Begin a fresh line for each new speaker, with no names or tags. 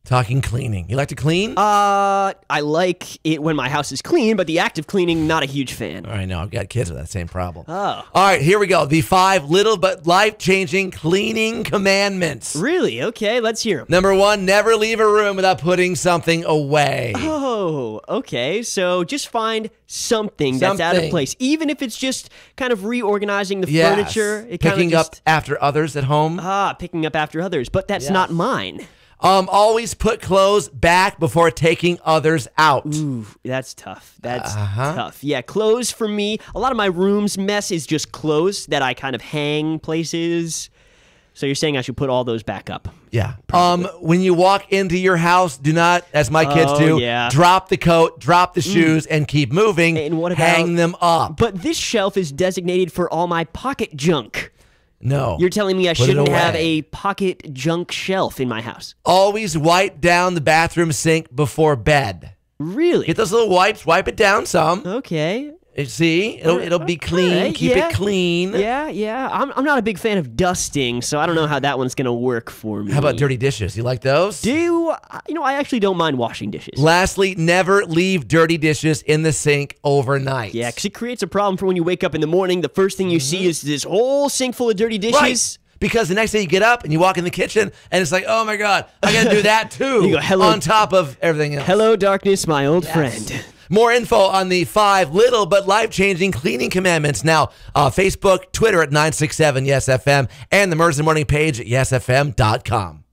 Talking cleaning. You like to clean?
I like it when my house is clean, but the act of cleaning, not a huge fan.
I know. I've got kids with that same problem.
Oh.
All right, here we go. The 5 little but life-changing cleaning commandments.
Really? Okay, let's hear them.
Number 1, never leave a room without putting something away.
Oh, okay. So just find something that's out of place. Even if it's just kind of reorganizing the furniture.
Picking up after others at home.
Picking up after others. But that's not mine.
Always put clothes back before taking others out.
Ooh, that's tough. That's tough. Yeah, clothes for me. A lot of my room's mess is just clothes that I kind of hang places. So you're saying I should put all those back up?
Yeah. When you walk into your house, do not, as my kids do, drop the coat, drop the shoes, and keep moving.
And what about,
hang them up.
But this shelf is designated for all my pocket junk.
No.
You're telling me I shouldn't have a pocket junk shelf in my house?
Always wipe down the bathroom sink before bed.
Really?
Get those little wipes, wipe it down some.
Okay.
See, it'll be clean. Keep it clean.
Yeah. I'm not a big fan of dusting, so I don't know how that one's gonna work for me.
How about dirty dishes? You like those?
I actually don't mind washing dishes.
Lastly, never leave dirty dishes in the sink overnight.
Yeah, because it creates a problem for when you wake up in the morning. The first thing you see is this whole sink full of dirty dishes.
Right. Because the next day you get up and you walk in the kitchen and it's like, oh my God, I gotta do that too.
You go, hello,
on top of everything else.
Hello, darkness, my old friend.
More info on the 5 little but life-changing cleaning commandments now. Facebook, Twitter at 967YesFM, and the Merz in the Morning page at yesfm.com.